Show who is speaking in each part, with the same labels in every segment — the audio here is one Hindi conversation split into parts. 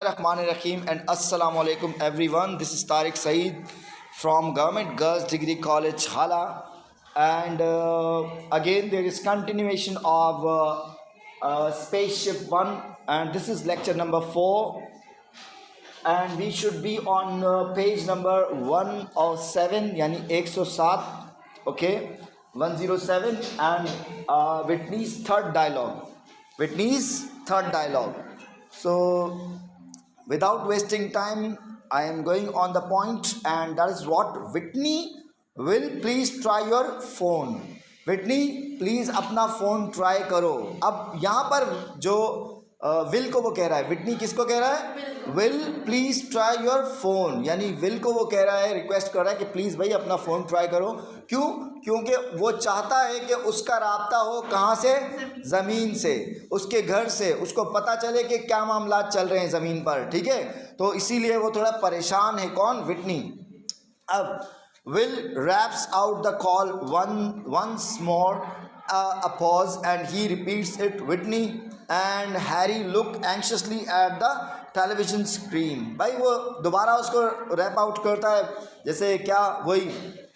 Speaker 1: Rahim and Assalamu alaikum everyone. This is Tariq Saeed from Government Girls Degree College Hala, and again there is continuation of Spaceship 1, and this is lecture number 4, and we should be on page number 107 yani 107, okay, 107, and Whitney's third dialogue. So without wasting time, I am going on the point, and that is what Whitney will please try your phone. Whitney please अपना फ़ोन ट्राई करो. अब यहाँ पर जो विल को वो कह रहा है, विटनी किसको कह रहा है? Will please try your phone, यानी विल को वो कह रहा है, रिक्वेस्ट कर रहा है कि प्लीज़ भाई अपना फ़ोन ट्राई करो. क्यों? क्योंकि वो चाहता है कि उसका राब्ता हो कहाँ से? ज़मीन से, उसके घर से, उसको पता चले कि क्या मामलात चल रहे हैं ज़मीन पर. ठीक है, तो इसीलिए वो थोड़ा परेशान है. कौन? विटनी. अब Will raps out the call once more, a pause, and he repeats it. Whitney and Harry look anxiously at the television screen. भाई वो दोबारा उसको रैप आउट करता है, जैसे क्या, वही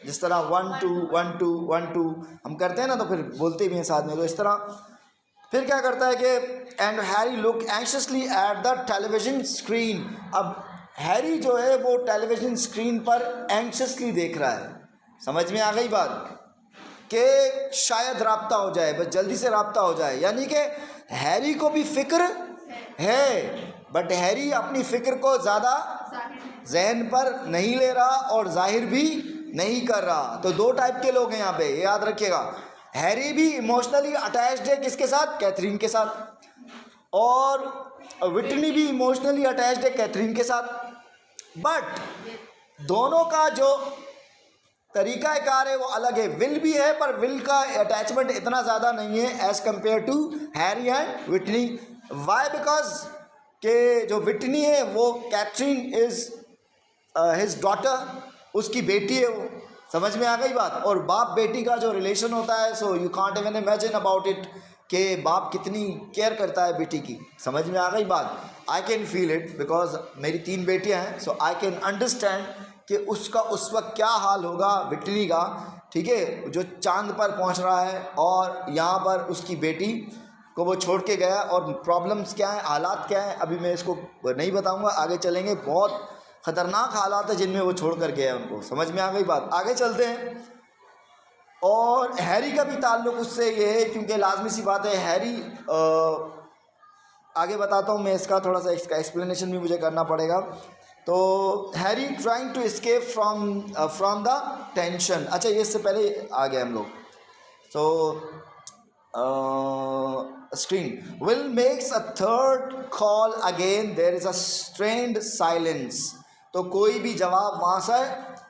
Speaker 1: जिस तरह 1 2 1 2 1 2 हम करते हैं ना, तो फिर बोलते भी हैं साथ में, तो इस तरह. फिर क्या करता है कि and Harry look anxiously at the television screen. अब हैरी जो है वो टेलीविज़न स्क्रीन पर एंक्शसली देख रहा है. समझ में आ गई बात? कि शायद राब्ता हो जाए, बस जल्दी से राब्ता हो जाए. यानी कि हैरी को भी फ़िक्र है, बट हैरी अपनी फ़िक्र को ज़्यादा जहन पर नहीं ले रहा और जाहिर भी नहीं कर रहा. तो दो टाइप के लोग हैं यहाँ पे, याद रखिएगा. हैरी भी इमोशनली अटैच्ड है किसके साथ? कैथरीन के साथ. और विटनी भी इमोशनली अटैच्ड है कैथरीन के साथ. बट दोनों का जो तरीका कार है वो अलग है. विल भी है, पर विल का अटैचमेंट इतना ज़्यादा नहीं है as compare to Harry and Whitney. Why? Because के जो विटनी है वो कैथरीन इज़ हिज डॉटर, उसकी बेटी है वो. समझ में आ गई बात? और बाप बेटी का जो रिलेशन होता है, so you can't even imagine about it कि बाप कितनी केयर करता है बेटी की. समझ में आ गई बात? I can feel it because मेरी 3 बेटियां हैं, सो आई कैन अंडरस्टैंड कि उसका उस वक्त क्या हाल होगा विटनी का. ठीक है, जो चांद पर पहुंच रहा है और यहाँ पर उसकी बेटी को वो छोड़ के गया, और प्रॉब्लम्स क्या हैं, हालात क्या हैं, अभी मैं इसको नहीं बताऊंगा, आगे चलेंगे. बहुत ख़तरनाक हालात है जिनमें वो छोड़ कर गया उनको. समझ में आ गई बात? आगे चलते हैं. और हैरी का भी ताल्लुक़ उससे ये है, क्योंकि लाजमी सी बात है, हैरी आगे बताता हूँ मैं, इसका थोड़ा सा इसका एक्सप्लेनेशन भी मुझे करना पड़ेगा. तो Harry trying to escape from the tension. अच्छा, ये इससे पहले आ गए हम लोग. तो screen will makes a third call again, there is a strained silence. तो कोई भी जवाब वहाँ से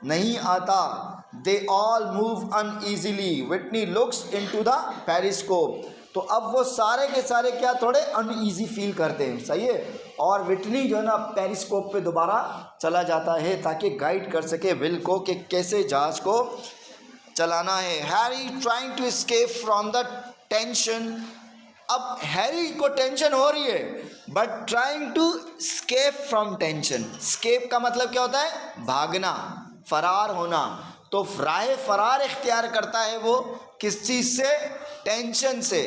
Speaker 1: नहीं आता. They all move uneasily. Whitney looks into the periscope. तो अब वो सारे के सारे क्या, थोड़े अनईजी फील करते हैं. सही है. और विटनी जो है ना पेरिस्कोप पे दोबारा चला जाता है ताकि गाइड कर सके विल को कि कैसे जहाज़ को चलाना है. Harry trying to escape from the tension. अब हैरी को टेंशन हो रही है, but trying to escape from tension. Escape का मतलब क्या होता है? भागना, फरार होना. तो राह फरार इख्तियार करता है वो किस चीज़ से? टेंशन से.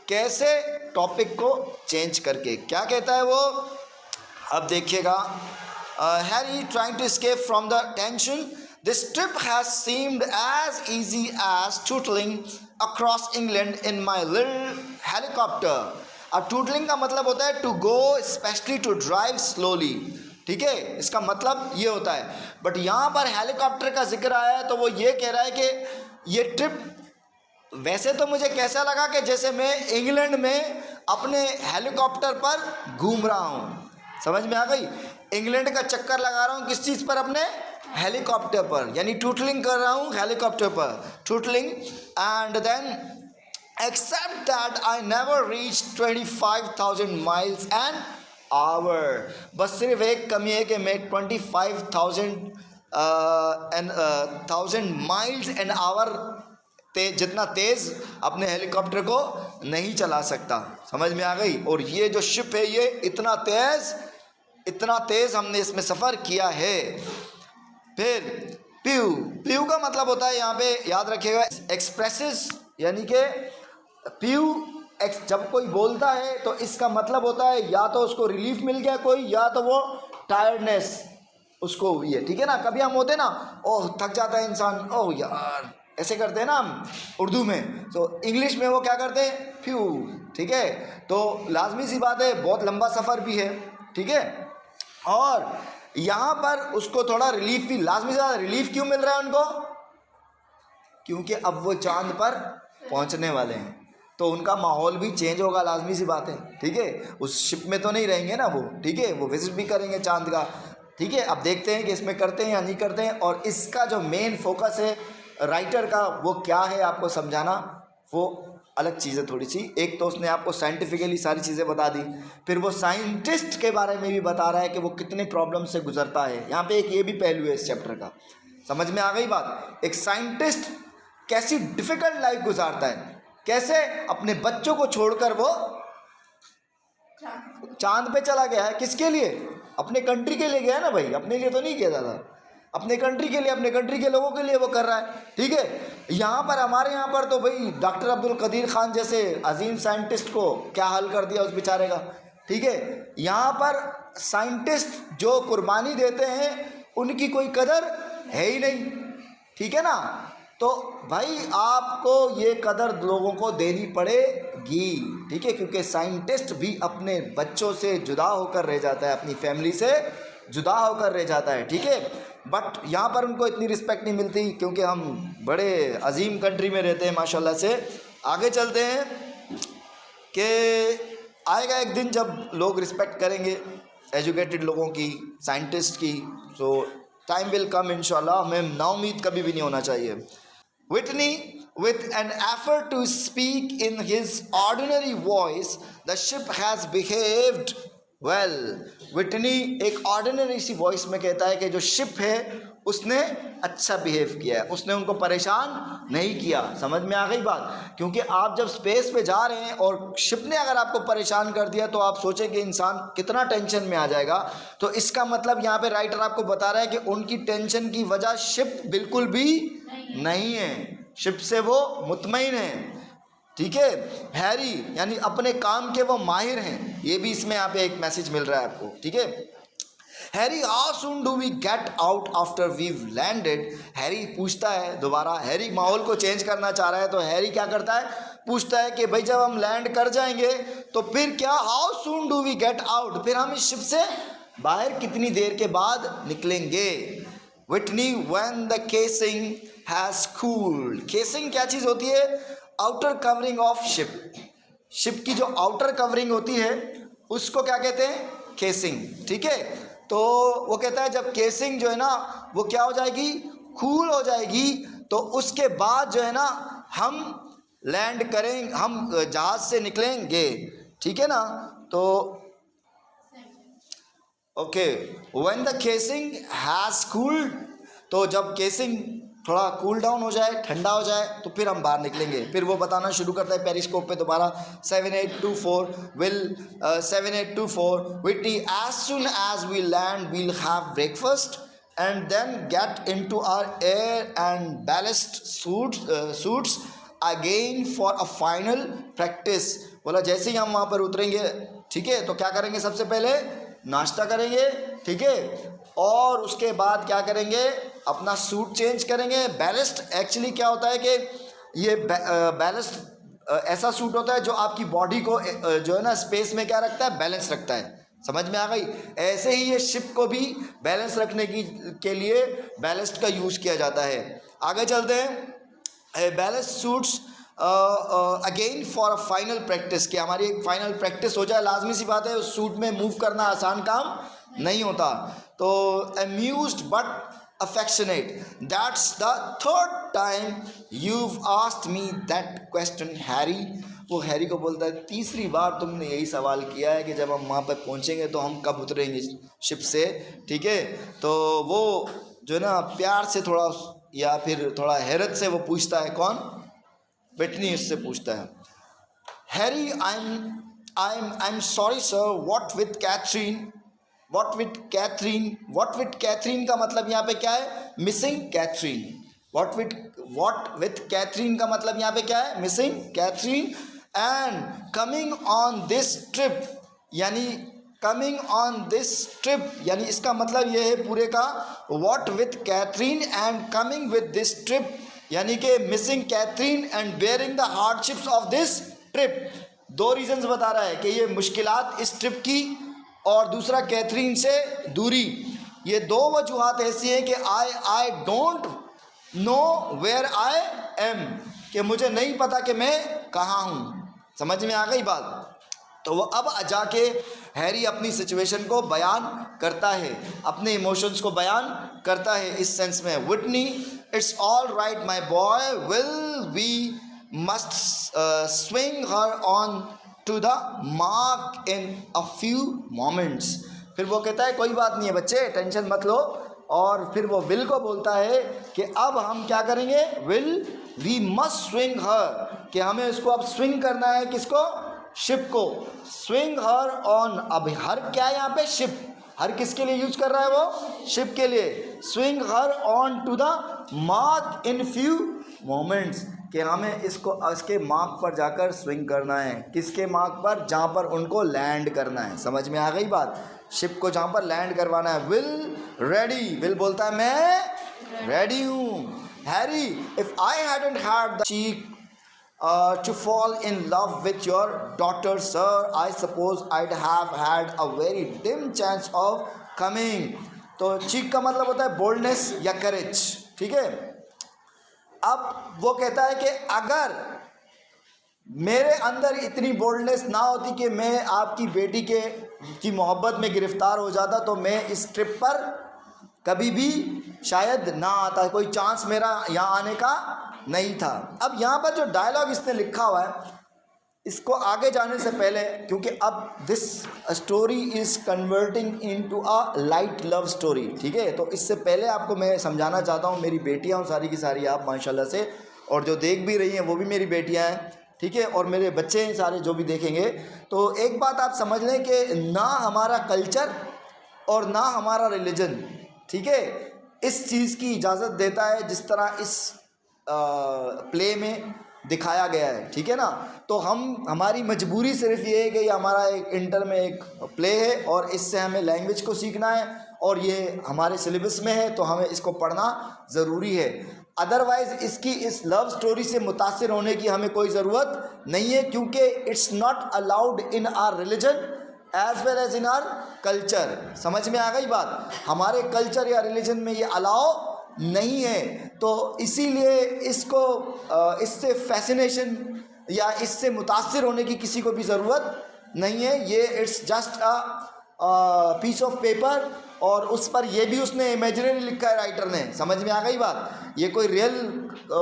Speaker 1: कैसे? टॉपिक को चेंज करके. क्या कहता है वो? अब देखिएगा. Harry trying to escape from the tension. This trip has seemed as easy as tootling across England in my little helicopter. अब tootling का मतलब होता है to go, especially to drive slowly. ठीक है, इसका मतलब ये होता है. बट यहाँ पर हेलीकॉप्टर का जिक्र आया है, तो वो ये कह रहा है कि ये ट्रिप वैसे तो मुझे कैसा लगा कि जैसे मैं इंग्लैंड में अपने हेलीकॉप्टर पर घूम रहा हूँ. समझ में आ गई? इंग्लैंड का चक्कर लगा रहा हूँ किस चीज़ पर? अपने हेलीकॉप्टर पर, यानी टूटलिंग कर रहा हूँ हेलीकॉप्टर पर. Tootling. And then except that I never reach 25,000 miles an hour. बस सिर्फ एक कमी है कि मैं 25,000 माइल्स एन आवर जितना तेज़ अपने हेलीकॉप्टर को नहीं चला सकता। समझ में आ गई। और ये जो शिप है ये इतना तेज़ इतना तेज़ हमने इसमें सफ़र किया है। फिर प्यू, प्यू का मतलब होता है यहाँ पे याद रखिएगा एक्सप्रेसेस, यानी कि प्यू जब कोई बोलता है तो इसका मतलब होता है या तो उसको रिलीफ मिल गया कोई, या तो वो टायर्डनेस उसको हुई है। ठीक है ना, कभी हम होते ना, ओह थक जाता है इंसान, ओह यार ऐसे करते हैं ना हम उर्दू में, तो इंग्लिश में वो क्या करते हैं, फ्यू। ठीक है, तो लाजमी सी बात है, बहुत लंबा सफ़र भी है। ठीक है, और यहाँ पर उसको थोड़ा रिलीफ भी, लाजमी सा रिलीफ क्यों मिल रहा है उनको, क्योंकि अब वो चांद पर पहुँचने वाले हैं, तो उनका माहौल भी चेंज होगा, लाजमी सी बात है। ठीक है, उस शिप में तो नहीं रहेंगे ना वो, ठीक है, वो विजिट भी करेंगे चांद का। ठीक है, अब देखते हैं कि इसमें करते हैं या नहीं करते हैं, और इसका जो मेन फोकस है राइटर का वो क्या है आपको समझाना, वो अलग चीज़ है थोड़ी सी। एक तो उसने आपको साइंटिफिकली सारी चीज़ें बता दी, फिर वो साइंटिस्ट के बारे में भी बता रहा है कि वो कितने प्रॉब्लम से गुजरता है। यहाँ पे एक ये भी पहलू है इस चैप्टर का, समझ में आ गई बात। एक साइंटिस्ट कैसी डिफ़िकल्ट लाइफ गुजारता है, कैसे अपने बच्चों को छोड़कर वो चांद पे चला गया है, किसके लिए, अपने कंट्री के लिए गया ना भाई, अपने लिए तो नहीं किया था, अपने कंट्री के लिए, अपने कंट्री के लोगों के लिए वो कर रहा है। ठीक है, यहाँ पर हमारे यहाँ पर तो भाई डॉक्टर अब्दुल कदीर खान जैसे अजीम साइंटिस्ट को क्या हाल कर दिया उस बेचारे का। ठीक है, यहाँ पर साइंटिस्ट जो कुर्बानी देते हैं उनकी कोई कदर है ही नहीं। ठीक है ना, तो भाई आपको ये कदर लोगों को देनी पड़ेगी। ठीक है, क्योंकि साइंटिस्ट भी अपने बच्चों से जुदा होकर रह जाता है, अपनी फैमिली से जुदा होकर रह जाता है। ठीक है, बट यहाँ पर उनको इतनी रिस्पेक्ट नहीं मिलती क्योंकि हम बड़े अजीम कंट्री में रहते हैं माशाल्लाह से। आगे चलते हैं कि आएगा एक दिन जब लोग रिस्पेक्ट करेंगे एजुकेटेड लोगों की, साइंटिस्ट की, सो टाइम विल कम इंशाल्लाह, हमें नाउमीद कभी भी नहीं होना चाहिए। Whitney, with an effort to speak in his ordinary voice, the ship has behaved well. Whitney एक ऑर्डिनरी सी वॉइस में कहता है कि जो शिप है उसने अच्छा बिहेव किया है, उसने उनको परेशान नहीं किया। समझ में आ गई बात, क्योंकि आप जब स्पेस पे जा रहे हैं और शिप ने अगर आपको परेशान कर दिया तो आप सोचें कि इंसान कितना टेंशन में आ जाएगा। तो इसका मतलब यहाँ पे राइटर आपको बता रहा है कि उनकी टेंशन की वजह शिप बिल्कुल भी नहीं है, शिप से वो मुतमईन है। ठीक है, हैरी यानी अपने काम के वो माहिर हैं, ये भी इसमें यहाँ पे एक मैसेज मिल रहा है आपको। ठीक है, Harry how soon do we get out after we landed, Harry पूछता है दोबारा, हैरी माहौल को चेंज करना चाह रहा है, तो हैरी क्या करता है, पूछता है कि भाई जब हम लैंड कर जाएंगे तो फिर क्या, how soon do we get out, फिर हम इस शिप से बाहर कितनी देर के बाद निकलेंगे। Whitney when the casing has cooled, casing क्या चीज़ होती है, outer covering of ship, ship की जो आउटर कवरिंग होती है उसको क्या कहते हैं, केसिंग। ठीक है, तो वो कहता है जब केसिंग जो है ना वो क्या हो जाएगी, कूल हो जाएगी, तो उसके बाद जो है ना हम लैंड करेंगे, हम जहाज से निकलेंगे। ठीक है ना, तो okay, when the casing has cooled, तो जब केसिंग थोड़ा कूल डाउन हो जाए, ठंडा हो जाए, तो फिर हम बाहर निकलेंगे। फिर वो बताना शुरू करता है पेरिस्कोप पे दोबारा, 7824 will 7824 Whitney as soon as we land we'll have breakfast and then get into our air and ballast suits again for a final practice. बोला जैसे ही हम वहाँ पर उतरेंगे, ठीक है, तो क्या करेंगे, सबसे पहले नाश्ता करेंगे। ठीक है, और उसके बाद क्या करेंगे, अपना सूट चेंज करेंगे। बैलेस्ट एक्चुअली क्या होता है कि ये बैलेस्ट ऐसा सूट होता है जो आपकी बॉडी को जो है ना स्पेस में क्या रखता है, बैलेंस रखता है। समझ में आ गई, ऐसे ही ये शिप को भी बैलेंस रखने के लिए बैलेस्ट का यूज़ किया जाता है। आगे चलते हैं, balance suits again for a final practice, कि हमारी एक फाइनल प्रैक्टिस हो जाए। लाजमी सी बात है, उस सूट में मूव करना आसान काम नहीं होता। तो amused but affectionate, that's the third time you've asked me that question Harry। वो हैरी को बोलता है तीसरी बार तुमने यही सवाल किया है कि जब हम वहाँ पर पहुँचेंगे तो हम कब उतरेंगे शिप से। ठीक है, तो वो जो है ना प्यार से थोड़ा या फिर थोड़ा हैरत से वो पूछता है, कौन, विटनी उससे पूछता है, Harry I am sorry sir, what with Catherine, what with Catherine, what with Catherine का मतलब यहाँ पे क्या है, missing Catherine. What with Catherine का मतलब यहाँ पे क्या है, missing Catherine. And coming on this trip, यानी कमिंग ऑन दिस ट्रिप, यानी इसका मतलब ये है पूरे का, what with Catherine and coming with this trip, यानी कि missing Catherine and bearing the hardships of this trip. दो रीजंस बता रहा है कि ये मुश्किलात इस ट्रिप की, और दूसरा कैथरीन से दूरी। ये दो वजूहात ऐसी हैं कि I don't know where I am, कि मुझे नहीं पता कि मैं कहाँ हूँ। समझ में आ गई बात। तो वो अब जाके हैरी अपनी सिचुएशन को बयान करता है, अपने इमोशंस को बयान करता है इस सेंस में, Whitney it's all right my boy, will we must swing her on to the mark in a few moments. फिर वो कहता है कोई बात नहीं है बच्चे, टेंशन मत लो। और फिर वो विल को बोलता है कि अब हम क्या करेंगे, विल वी मस्ट स्विंग हर, कि हमें इसको अब स्विंग करना है, किसको, शिप को। स्विंग हर ऑन, अब हर क्या है यहाँ पे, शिप। हर किसके लिए यूज कर रहा है वो, शिप के लिए। Swing her on to the mark in few moments, कि हमें इसको इसके मार्क पर जाकर स्विंग करना है। किसके मार्क पर, जहाँ पर उनको लैंड करना है। समझ में आ गई बात, शिप को जहाँ पर लैंड करवाना है। विल रेडी, विल बोलता है मैं रेडी हूँ। Harry, if I hadn't had the cheek to fall in love with your daughter, sir, I suppose I'd have had a very dim chance of coming. तो चीक का मतलब होता है बोल्डनेस या करेज, ठीक है। अब वो कहता है कि अगर मेरे अंदर इतनी बोल्डनेस ना होती कि मैं आपकी बेटी की मोहब्बत में गिरफ्तार हो जाता, तो मैं इस ट्रिप पर कभी भी शायद ना आता, कोई चांस मेरा यहाँ आने का नहीं था। अब यहाँ पर जो डायलॉग इसने लिखा हुआ है, इसको आगे जाने से पहले, क्योंकि अब this story is converting into a light love story, ठीक है। तो इससे पहले आपको मैं समझाना चाहता हूँ, मेरी बेटियाँ हूँ सारी की सारी आप माशाल्लाह से, और जो देख भी रही हैं वो भी मेरी बेटियाँ हैं, ठीक है, और मेरे बच्चे हैं सारे जो भी देखेंगे। तो एक बात आप समझ लें कि ना हमारा कल्चर और ना हमारा रिलीजन, ठीक है, इस चीज़ की इजाज़त देता है जिस तरह इस प्ले में दिखाया गया है, ठीक है ना। तो हमारी मजबूरी सिर्फ ये है कि हमारा एक इंटर में एक प्ले है और इससे हमें लैंग्वेज को सीखना है, और ये हमारे सिलेबस में है, तो हमें इसको पढ़ना ज़रूरी है। अदरवाइज़ इसकी इस लव स्टोरी से मुतासिर होने की हमें कोई ज़रूरत नहीं है, क्योंकि it's not allowed in our religion as well as in our culture. समझ में आ गई बात, हमारे कल्चर या रिलीजन में ये अलाउ नहीं है। तो इसीलिए इसको इससे फैसिनेशन या इससे मुतासिर होने की किसी को भी ज़रूरत नहीं है। ये it's just a piece of paper, और उस पर ये भी उसने इमेजिनरी लिखा है राइटर ने। समझ में आ गई बात, ये कोई रियल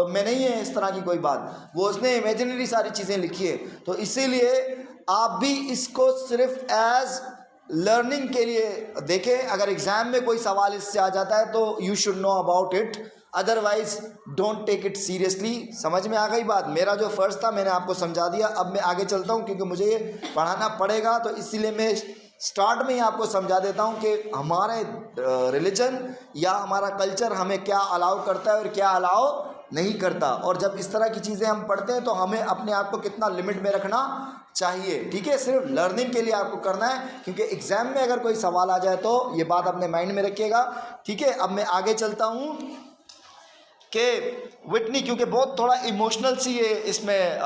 Speaker 1: में नहीं है इस तरह की कोई बात, वो उसने इमेजिनरी सारी चीज़ें लिखी है। तो इसीलिए आप भी इसको सिर्फ एज लर्निंग के लिए देखें। अगर एग्ज़ाम में कोई सवाल इससे आ जाता है तो you should know about it, otherwise don't take it seriously. समझ में आ गई बात, मेरा जो फ़र्ज़ था मैंने आपको समझा दिया। अब मैं आगे चलता हूँ क्योंकि मुझे ये पढ़ाना पड़ेगा, तो इसीलिए मैं स्टार्ट में ही आपको समझा देता हूँ कि हमारे रिलीजन या हमारा कल्चर हमें क्या अलाउ करता है और क्या अलाउ नहीं करता। और जब इस तरह की चीज़ें हम पढ़ते हैं तो हमें अपने आप को कितना लिमिट में रखना चाहिए, ठीक है। सिर्फ लर्निंग के लिए आपको करना है, क्योंकि एग्ज़ाम में अगर कोई सवाल आ जाए तो ये बात अपने माइंड में रखिएगा, ठीक है। अब मैं आगे चलता हूँ कि विटनी, क्योंकि बहुत थोड़ा इमोशनल सी ये इसमें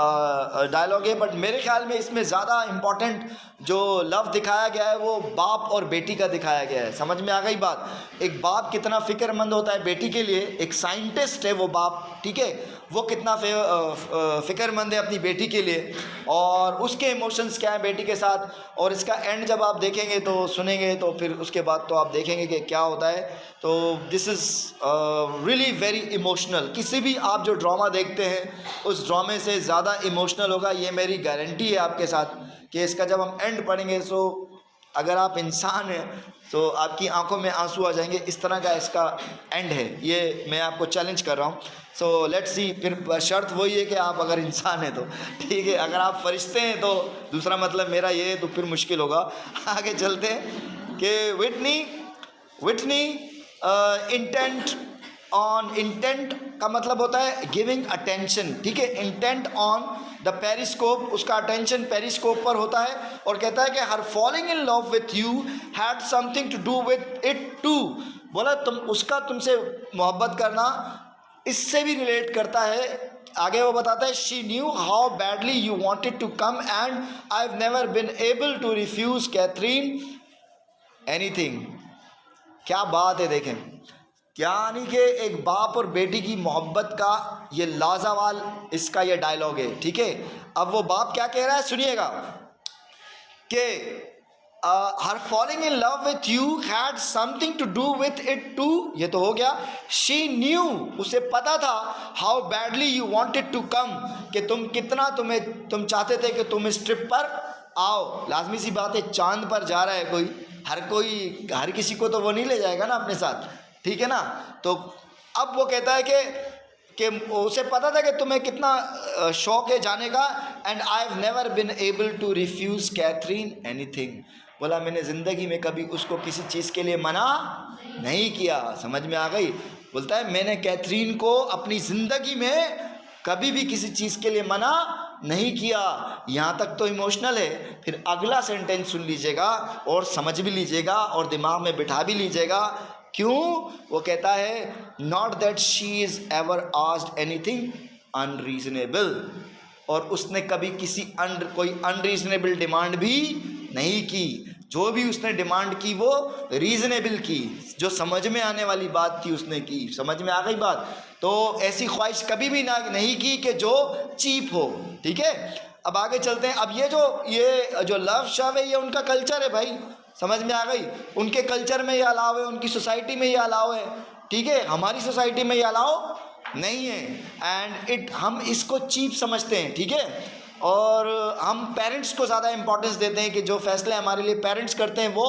Speaker 1: डायलॉग है, बट मेरे ख्याल में इसमें ज़्यादा इम्पॉर्टेंट जो लव दिखाया गया है वो बाप और बेटी का दिखाया गया है। समझ में आ गई बात, एक बाप कितना फ़िक्रमंद होता है बेटी के लिए, एक साइंटिस्ट है वो बाप, ठीक है, वो कितना फ़िक्रमंद है अपनी बेटी के लिए, और उसके इमोशंस क्या हैं बेटी के साथ। और इसका एंड जब आप देखेंगे तो सुनेंगे तो फिर उसके बाद तो आप देखेंगे कि क्या होता है। तो this is really very emotional. किसी भी आप जो ड्रामा देखते हैं उस ड्रामे से ज़्यादा इमोशनल होगा, ये मेरी गारंटी है आपके साथ कि इसका जब हम एंड पढ़ेंगे, सो अगर आप इंसान हैं तो आपकी आंखों में आंसू आ जाएंगे। इस तरह का इसका एंड है, ये मैं आपको चैलेंज कर रहा हूँ। सो लेट्स सी, फिर शर्त वही है कि आप अगर इंसान हैं तो ठीक है, अगर आप फरिश्ते हैं तो दूसरा मतलब मेरा ये है, तो फिर मुश्किल होगा। आगे चलते हैं। कि विटनी इंटेंट का मतलब होता है गिविंग अटेंशन, ठीक है। इंटेंट ऑन द पेरिस्कोप, उसका अटेंशन पेरिस्कोप पर होता है, और कहता है कि her falling in love with you had something to do with it too. बोला उसका तुमसे मोहब्बत करना इससे भी रिलेट करता है। आगे वो बताता है she knew how badly you wanted to come and I have never been able to refuse Catherine anything. क्या बात है, देखें क्या, यानी कि एक बाप और बेटी की मोहब्बत का ये लाजवाल इसका ये डायलॉग है, ठीक है। अब वो बाप क्या कह रहा है सुनिएगा कि her falling in love with you had something to do with it too, ये तो हो गया। शी न्यू, उसे पता था, how badly you wanted to come, कि तुम चाहते थे कि तुम इस ट्रिप पर आओ। लाजमी सी बात है, चांद पर जा रहा है कोई, हर किसी को तो वो नहीं ले जाएगा ना अपने साथ, ठीक है ना। तो अब वो कहता है कि उसे पता था कि तुम्हें कितना शौक है जाने का, and I have never been able to refuse Catherine anything. बोला मैंने ज़िंदगी में कभी उसको किसी चीज़ के लिए मना नहीं किया। समझ में आ गई। बोलता है मैंने कैथरीन को अपनी ज़िंदगी में कभी भी किसी चीज़ के लिए मना नहीं किया। यहाँ तक तो इमोशनल है, फिर अगला सेंटेंस सुन लीजिएगा और समझ भी लीजिएगा और दिमाग में बिठा भी लीजिएगा। क्यों? वो कहता है not that she is ever asked anything unreasonable, और उसने कभी कोई अनरीजनेबल डिमांड भी नहीं की। जो भी उसने डिमांड की वो रीजनेबल की, जो समझ में आने वाली बात थी उसने की। समझ में आ गई बात। तो ऐसी ख्वाहिश कभी भी नहीं की कि जो चीप हो, ठीक है। अब आगे चलते हैं। अब ये जो लव शव है ये उनका कल्चर है भाई, समझ में आ गई। उनके कल्चर में ये अलाव है, उनकी सोसाइटी में ये अलाव है, ठीक है। हमारी सोसाइटी में ये अलाव नहीं है, एंड हम इसको चीप समझते हैं, ठीक है। और हम पेरेंट्स को ज़्यादा इंपॉर्टेंस देते हैं कि जो फैसले हमारे लिए पेरेंट्स करते हैं वो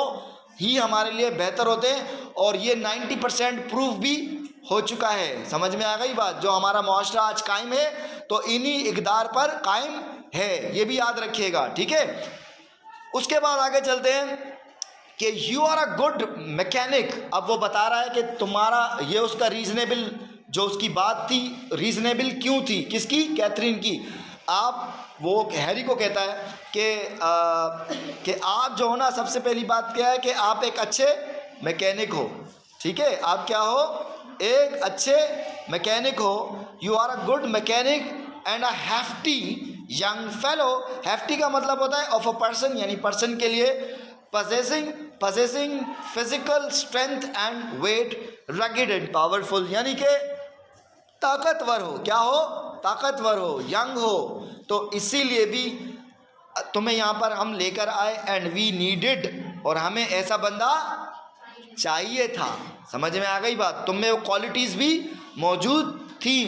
Speaker 1: ही हमारे लिए बेहतर होते हैं, और ये 90% प्रूफ भी हो चुका है। समझ में आ गई बात। जो हमारा मुआशरा आज कायम है तो इन्हीं इक़दार पर कायम है, ये भी याद रखिएगा, ठीक है। उसके बाद आगे चलते हैं कि you are a good mechanic. अब वो बता रहा है कि तुम्हारा ये उसका रीज़नेबल, जो उसकी बात थी रीज़नेबल क्यों थी, किसकी? कैथरीन की। वो हैरी को कहता है कि आप जो हो ना, सबसे पहली बात क्या है कि आप एक अच्छे मैकेनिक हो, ठीक है। आप क्या हो? एक अच्छे मैकेनिक हो। You are a good mechanic and a hefty young fellow. Hefty का मतलब होता है ऑफ अ पर्सन, यानी पर्सन के लिए। possessing physical strength and weight, rugged and powerful, यानी कि ताकतवर हो। क्या हो? ताकतवर हो, यंग हो। तो इसीलिए भी तुम्हें यहाँ पर हम लेकर आए, एंड वी नीडेड, और हमें ऐसा बंदा चाहिए था। समझ में आ गई बात। तुम में वो क्वालिटीज़ भी मौजूद थी।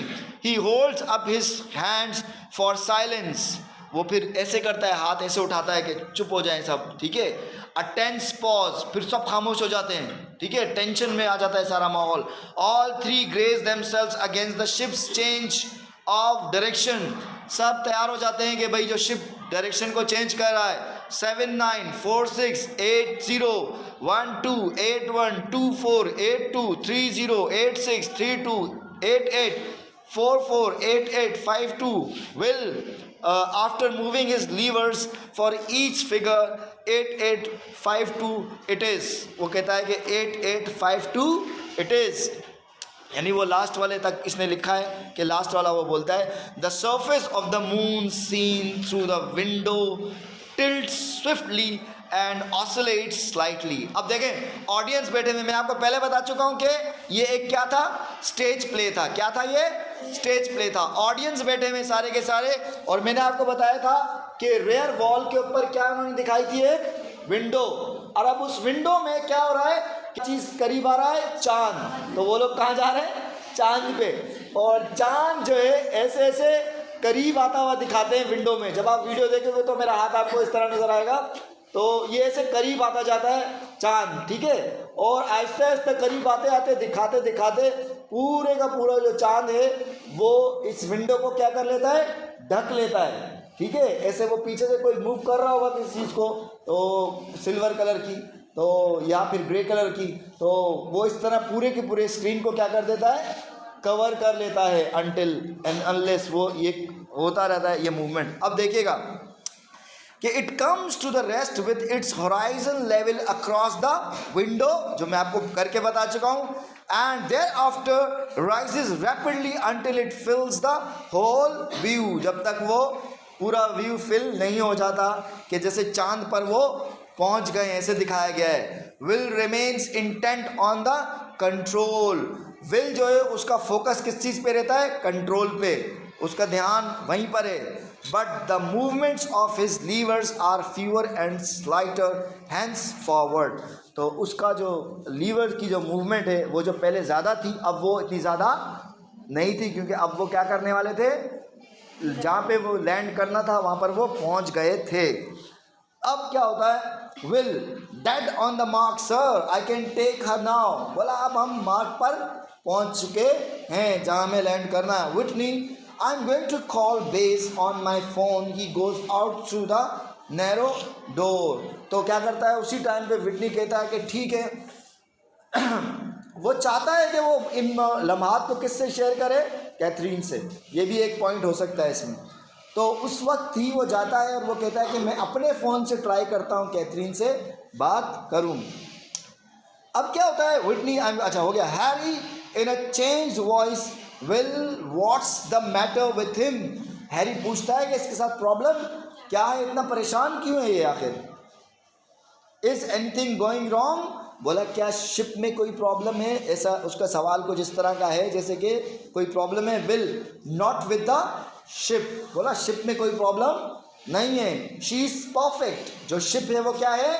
Speaker 1: ही holds up his hands for silence. वो फिर ऐसे करता है, हाथ ऐसे उठाता है कि चुप हो जाएं सब, ठीक है। अ टेंस पॉज, फिर सब खामोश हो जाते हैं, ठीक है। टेंशन में आ जाता है सारा माहौल। All three graze themselves against the ship's change of direction. सब तैयार हो जाते हैं कि भाई जो शिप डायरेक्शन को चेंज कर रहा है। 7 9 4 6 8 0 1 2 8 1 2 4 8 2 3 0 8 6 3 2 8 8 4 4 8 8 5 2 will after moving his levers for each figure 8 8 5 2 it is। वो कहता है कि 8 8 5 2 it is, यानी वो लास्ट वाले तक इसने लिखा है कि लास्ट वाला वो बोलता है the surface of the moon seen through the window tilt swiftly and oscillates slightly. अब देखें ऑडियंस बैठे हुए, मैं आपको पहले बता चुका हूं कि ये एक क्या था? स्टेज प्ले था। क्या था ये? स्टेज प्ले था। ऑडियंस बैठे हुए सारे के सारे, और मैंने आपको बताया था कि रेयर वॉल के ऊपर क्या उन्होंने दिखाई थी? एक विंडो। और अब उस विंडो में क्या हो रहा है? चीज़ करीब आ रहा है, चांद। तो वो लोग कहाँ जा रहे हैं? चांद पे। और चांद जो है ऐसे ऐसे करीब आता हुआ दिखाते हैं विंडो में। जब आप वीडियो देखोगे तो मेरा हाथ आपको इस तरह नजर आएगा। तो ये ऐसे करीब आता जाता है चांद, ठीक है। और आहिस्ते आहिस्ते करीब आते आते दिखाते दिखाते पूरे का पूरा जो चांद है वो इस विंडो को क्या कर लेता है? ढक लेता है, ठीक है। ऐसे वो पीछे से कोई मूव कर रहा होगा किसी चीज़ को, तो सिल्वर कलर की, तो या फिर ग्रे कलर की, तो वो इस तरह पूरे के पूरे स्क्रीन को क्या कर देता है, कवर कर लेता है अनटिल एंड अनलेस वो ये होता रहता है ये मूवमेंट। अब देखिएगा कि it comes to the rest with its horizon level across the window, जो मैं आपको करके बता चुका हूँ, and thereafter rises rapidly until it fills the whole view, जब तक वो पूरा व्यू फिल नहीं हो जाता कि जैसे चांद पर वो पहुंच गए ऐसे दिखाया गया है। Will remains intent on the control, will जो है उसका फोकस किस चीज़ पे रहता है, कंट्रोल पे, उसका ध्यान वहीं पर है। But the movements of his levers are fewer and slighter hence forward, तो उसका जो लीवर की जो मूवमेंट है वो जो पहले ज़्यादा थी अब वो इतनी ज़्यादा नहीं थी, क्योंकि अब वो क्या करने वाले थे, जहाँ पे वो लैंड करना था वहाँ पर वो पहुँच गए थे। अब क्या होता है, will dead on the mark sir I can take her now, बोला अब हम मार्क पर पहुँच चुके हैं जहाँ हमें लैंड करना है। Whitney I am going to call base on my phone, he goes out through the narrow door, तो क्या करता है उसी टाइम पे विटनी कहता है कि ठीक है वो चाहता है कि वो इन लम्हात को किससे शेयर करे, कैथरीन से, ये भी एक पॉइंट हो सकता है इसमें। तो उस वक्त ही वो जाता है और वो कहता है कि मैं अपने फ़ोन से ट्राई करता हूँ कैथरीन से बात करूँ। अब क्या होता है, विटनी अच्छा हो गया, Harry in a change voice will what's the matter with him, Harry पूछता है कि इसके साथ प्रॉब्लम क्या है, इतना परेशान क्यों है ये आखिर, इज एनीथिंग गोइंग रॉन्ग, बोला क्या शिप में कोई प्रॉब्लम है, ऐसा उसका सवाल कुछ इस तरह का है जैसे कि कोई प्रॉब्लम है। Will not with the ship, बोला शिप में कोई प्रॉब्लम नहीं है। शी इज़ परफेक्ट, जो शिप है वो क्या है,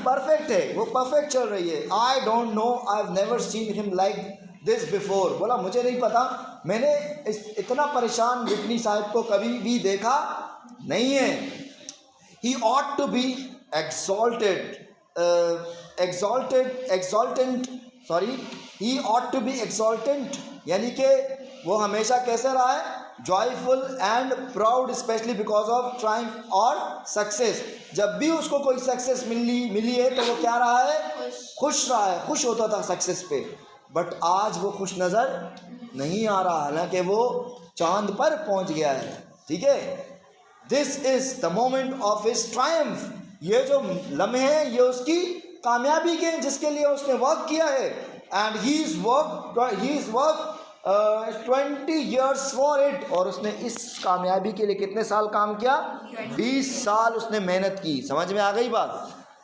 Speaker 1: परफेक्ट है, वो परफेक्ट चल रही है। आई don't no I have never seen him like this before, बोला मुझे नहीं पता, मैंने इतना परेशान विटनी साहब को कभी भी देखा नहीं है। He ought to be he ought to be exultant, यानी कि वो हमेशा कैसे रहा है, joyful and proud, specially because of triumph और सक्सेस, जब भी उसको कोई सक्सेस मिली है तो वो क्या रहा है, खुश रहा है, खुश होता था सक्सेस पे। बट आज वो खुश नज़र नहीं आ रहा, हालांकि वो चांद पर पहुंच गया है। ठीक है, this is the moment of his Triumph, ये जो लम्हे हैं ये उसकी कामयाबी के जिसके लिए उसने वर्क किया है। And he is work 20 years for it, और उसने इस कामयाबी के लिए कितने साल काम किया, 20 साल उसने मेहनत की। समझ में आ गई बात।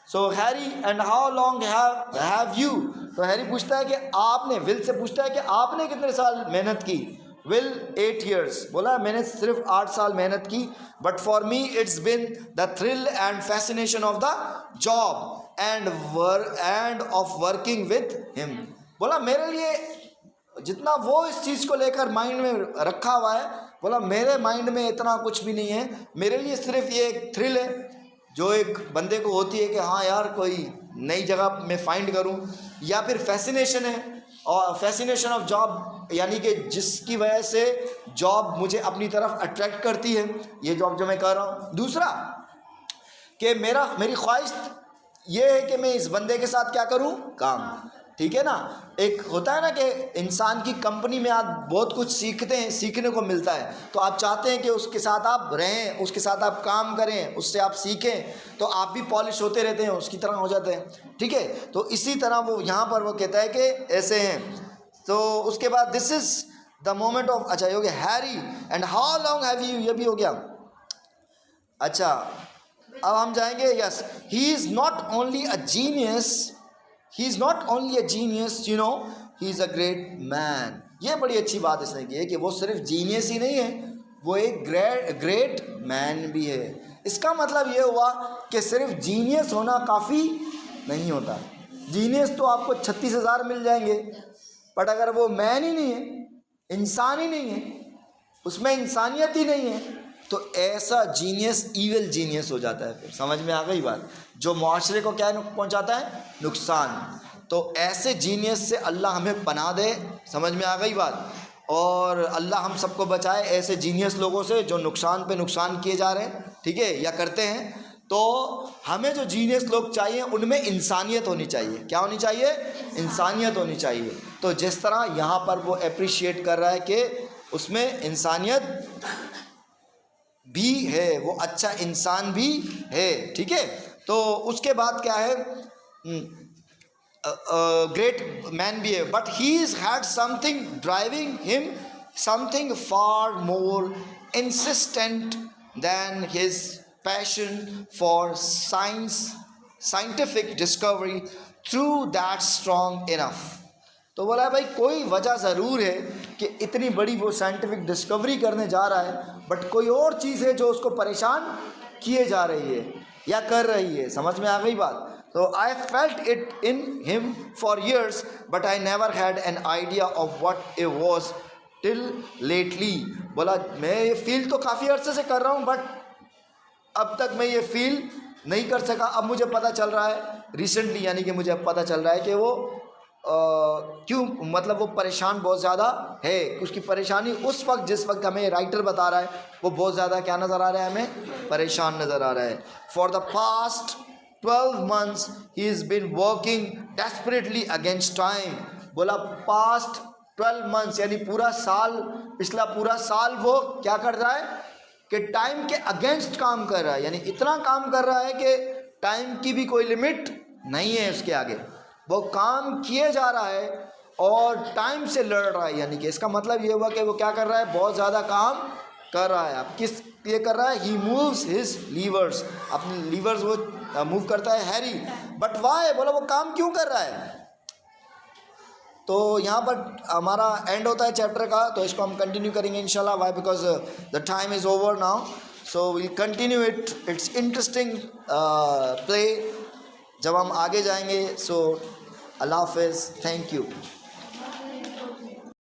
Speaker 1: So Harry and how long have you, तो हैरी पूछता है कि आपने, विल से पूछता है कि आपने कितने साल मेहनत की। विल 8 years, बोला मैंने सिर्फ 8 साल मेहनत की। But for me it's been the thrill and fascination of the job end of working with him, बोला मेरे लिए जितना वो इस चीज़ को लेकर माइंड में रखा हुआ है, बोला मेरे माइंड में इतना कुछ भी नहीं है, मेरे लिए सिर्फ ये एक थ्रिल है जो एक बंदे को होती है कि हाँ यार कोई नई जगह मैं फाइंड करूं, या फिर फैसिनेशन है, और फैसिनेशन ऑफ जॉब यानी कि जिसकी वजह से जॉब मुझे अपनी तरफ अट्रैक्ट करती है, ये जॉब जो मैं कर रहा हूँ। दूसरा कि मेरी ख्वाहिश ये है कि मैं इस बंदे के साथ क्या करूँ, काम। ठीक है ना, एक होता है ना कि इंसान की कंपनी में आप बहुत कुछ सीखते हैं, सीखने को मिलता है, तो आप चाहते हैं कि उसके साथ आप रहें, उसके साथ आप काम करें, उससे आप सीखें, तो आप भी पॉलिश होते रहते हैं, उसकी तरह हो जाते हैं। ठीक है, तो इसी तरह वो यहाँ पर वो कहता है कि ऐसे हैं। तो उसके बाद this is the moment of, अच्छा ये हो गया Harry and how long have you, ये भी हो गया। अच्छा अब हम जाएंगे, yes, he is not only a genius, he is not only a genius, you know, he is a great man. ये बड़ी अच्छी बात इसने की है कि वो सिर्फ जीनियस ही नहीं है, वो एक ग्रेट मैन भी है। इसका मतलब ये हुआ कि सिर्फ जीनियस होना काफ़ी नहीं होता। जीनियस तो आपको 36,000 मिल जाएंगे, बट अगर वो मैन ही नहीं है, इंसान ही नहीं है, उसमें इंसानियत ही नहीं है, तो ऐसा जीनियस ईविल जीनियस हो जाता है। फिर समझ में आ गई बात, जो मुआशरे को क्या पहुंचाता है, नुकसान। तो ऐसे जीनियस से अल्लाह हमें पनाह दे। समझ में आ गई बात। और अल्लाह हम सबको बचाए ऐसे जीनियस लोगों से जो नुकसान पे नुकसान किए जा रहे हैं, ठीक है, या करते हैं। तो हमें जो जीनियस लोग चाहिए उनमें इंसानियत होनी चाहिए। क्या होनी चाहिए? इंसानियत होनी चाहिए। तो जिस तरह यहाँ पर वो अप्रिशिएट कर रहा है कि उसमें इंसानियत भी है, वो अच्छा इंसान भी है, ठीक है। तो उसके बाद क्या है, ग्रेट मैन भी है, but he is had something driving him, something far more insistent than his passion for scientific discovery through that strong enough. तो बोला भाई कोई वजह ज़रूर है कि इतनी बड़ी वो साइंटिफिक डिस्कवरी करने जा रहा है, बट कोई और चीज़ है जो उसको परेशान किए जा रही है या कर रही है। समझ में आ गई बात? तो I felt it in him for years but I never had an idea of what it was till lately. बोला मैं ये फील तो काफ़ी अर्से से कर रहा हूँ, बट अब तक मैं ये फील नहीं कर सका। अब मुझे पता चल रहा है रिसेंटली, यानी कि मुझे अब पता चल रहा है कि वो क्यों, मतलब वो परेशान बहुत ज़्यादा है। उसकी परेशानी उस वक्त, जिस वक्त हमें राइटर बता रहा है, वो बहुत ज़्यादा क्या नज़र आ रहा है, हमें परेशान नज़र आ रहा है। For the past 12 months he is been working desperately against time. बोला पास्ट 12 months यानी पूरा साल, पिछला पूरा साल वो क्या कर रहा है कि टाइम के अगेंस्ट काम कर रहा है। यानी इतना काम कर रहा है कि टाइम की भी कोई लिमिट नहीं है उसके आगे। वो काम किए जा रहा है और टाइम से लड़ रहा है। यानी कि इसका मतलब ये हुआ कि वो क्या कर रहा है, बहुत ज़्यादा काम कर रहा है। अब किस ये कर रहा है, ही मूव्स हिज लीवर्स, अपने लीवर्स वो मूव करता है, हैरी। बट वाई, बोला वो काम क्यों कर रहा है। तो यहाँ पर हमारा एंड होता है चैप्टर का, तो इसको हम कंटिन्यू करेंगे इंशाल्लाह। Why, because the time is over now, so will continue it. It's interesting play जब हम आगे जाएंगे। सो अल्लाह हाफ़िज़, थैंक यू।